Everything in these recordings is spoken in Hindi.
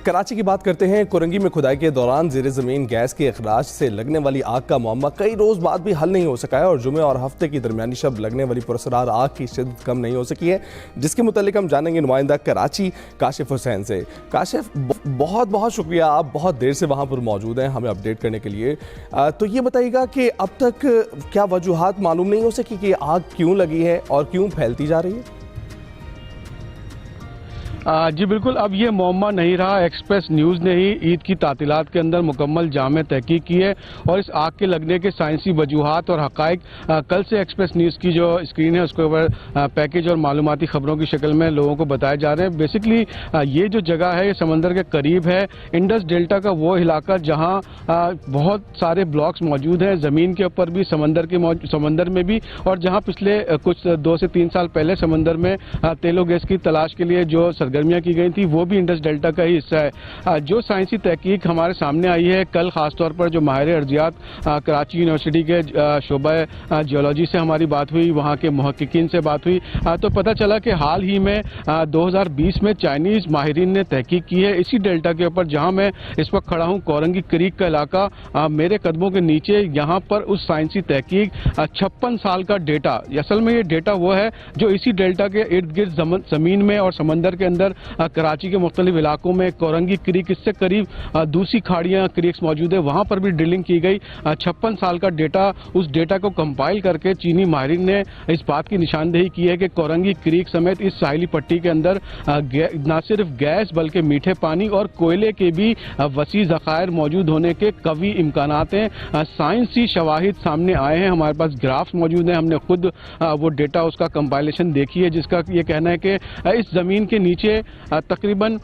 कराची की बात करते हैं। कोरंगी में खुदाई के दौरान ज़ेरे ज़मीन गैस के अखराज से लगने वाली आग का मामला कई रोज़ बाद भी हल नहीं हो सका है और जुमे और हफ्ते की दरमियानी शब लगने वाली पुरअसरार आग की शिद्दत कम नहीं हो सकी है, जिसके मुतालिक हम जानेंगे नुमाइंदा कराची काशिफ हुसैन से। काशिफ, बहुत बहुत शुक्रिया, आप बहुत देर से वहाँ पर मौजूद हैं हमें अपडेट करने के लिए। तो ये बताइएगा कि अब तक क्या वजूहात मालूम नहीं हो सकी कि आग क्यों लगी है और क्यों फैलती जा रही है? जी बिल्कुल, अब ये मौमा नहीं रहा। एक्सप्रेस न्यूज़ ने ही ईद की तातीलात के अंदर मुकम्मल जामे तहकीक की है और इस आग के लगने के साइंसी वजूहात और हक़ाइक़ कल से एक्सप्रेस न्यूज़ की जो स्क्रीन है उसके ऊपर पैकेज और मालूमाती खबरों की शक्ल में लोगों को बताए जा रहे हैं। बेसिकली ये जो जगह है ये समंदर के करीब है। इंडस डेल्टा का वो इलाका जहाँ बहुत सारे ब्लॉक्स मौजूद हैं, ज़मीन के ऊपर भी, समंदर में भी, और जहाँ पिछले कुछ 2 से 3 साल पहले समंदर में तेलो गैस की तलाश के लिए जो सरगर्मियां की गई थी वो भी इंडस डेल्टा का ही हिस्सा है। जो साइंसी तहकीक हमारे सामने आई है कल, खासतौर पर जो माहिर अर्जियात कराची यूनिवर्सिटी के शोबा जियोलॉजी से हमारी बात हुई, वहाँ के मुहक्किकीन से बात हुई, तो पता चला कि हाल ही में 2020 में चाइनीज़ माहिरीन ने तहकीक की है इसी डेल्टा के ऊपर जहाँ मैं इस वक्त खड़ा हूँ। कोरंगी क्रीक का इलाका मेरे कदमों के नीचे, यहाँ पर उस साइंसी तहकीक 56 साल का डेटा, असल में ये डेटा वो है जो इसी डेल्टा के इर्द गिर्द ज़मीन में और समंदर के अंदर कराची के मुख्तलिफ इलाकों में कोरंगी क्रीक, इससे करीब दूसरी खाड़ियाँ क्रीक्स मौजूद है, वहाँ पर भी ड्रिलिंग की गई। 56 साल का डेटा, उस डेटा को कंपाइल करके चीनी माहिरीन ने इस बात की निशानदेही की है कि कोरंगी क्रीक समेत इस साहिली पट्टी के अंदर न सिर्फ गैस बल्कि मीठे पानी और कोयले के भी वसी ज़खायर मौजूद होने के कवी इम्कानात हैं। साइंसी शवाहिद सामने आए हैं, हमारे पास ग्राफ्स मौजूद हैं, हमने खुद वो डेटा, उसका कंपाइलेशन देखी है, जिसका ये कहना है कि इस ज़मीन के नीचे तकरीबन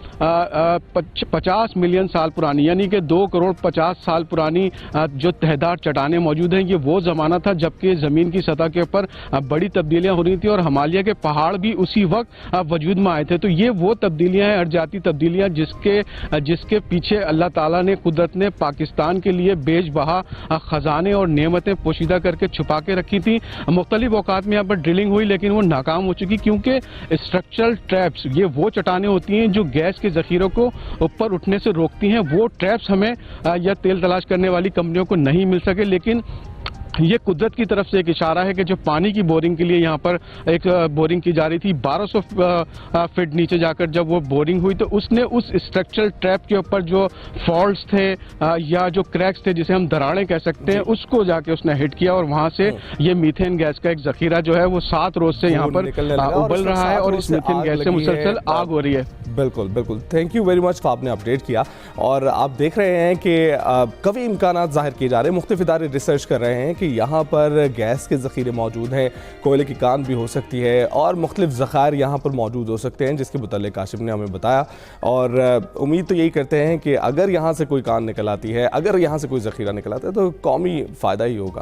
50 मिलियन साल पुरानी, यानी कि 2 करोड़ 50 साल पुरानी जो तहदार चट्टानें मौजूद हैं। ये वो ज़माना था जबकि ज़मीन की सतह के ऊपर बड़ी तब्दीलियां हो रही थी और हिमालय के पहाड़ भी उसी वक्त वजूद में आए थे। तो ये वो तब्दीलियां हैं, अर्जाती तब्दीलियां, जिसके पीछे अल्लाह ताला ने, कुदरत ने पाकिस्तान के लिए बेजबहा खजाने और नेमतें पोशीदा करके छुपा के रखी थी। मुख्तलिफ औकात में यहाँ पर ड्रिलिंग हुई लेकिन वो नाकाम हो चुकी, क्योंकि स्ट्रक्चरल ट्रैप्स, ये वो चट्टानें होती हैं जो गैस के जखीरों को ऊपर उठने से रोकती हैं। वो ट्रैप्स हमें या तेल तलाश करने वाली कंपनियों को नहीं मिल सके, लेकिन ये कुदरत की तरफ से एक इशारा है कि जो पानी की बोरिंग के लिए यहाँ पर एक बोरिंग की जा रही थी 1200 फीट नीचे जाकर जब वो बोरिंग हुई तो उसने उस स्ट्रक्चरल ट्रैप के ऊपर जो फॉल्ट्स थे या जो क्रैक्स थे, जिसे हम दरारें कह सकते हैं, उसको जाके उसने हिट किया और वहां से ये मीथेन गैस का एक जखीरा जो है वो 7 रोज से यहाँ पर उबल रहा है और इस मीथेन गैस से मुसलसल आग हो रही है। बिल्कुल बिल्कुल, थैंक यू वेरी मच, आपने अपडेट किया। और आप देख रहे हैं कि कभी इम्कानात जाहिर किए जा रहे हैं, मुख्तलिफ इदारे रिसर्च कर रहे हैं कि यहाँ पर गैस के ज़ख़ीरे मौजूद हैं, कोयले की कान भी हो सकती है और मुख्तलिफ ज़ख़ायर यहाँ पर मौजूद हो सकते हैं, जिसके मुतालिक काशिफ ने हमें बताया। और उम्मीद तो यही करते हैं कि अगर यहाँ से कोई कान निकल आती है, अगर यहाँ से कोई ज़ख़ीरा निकल आता है तो कौमी फ़ायदा ही होगा।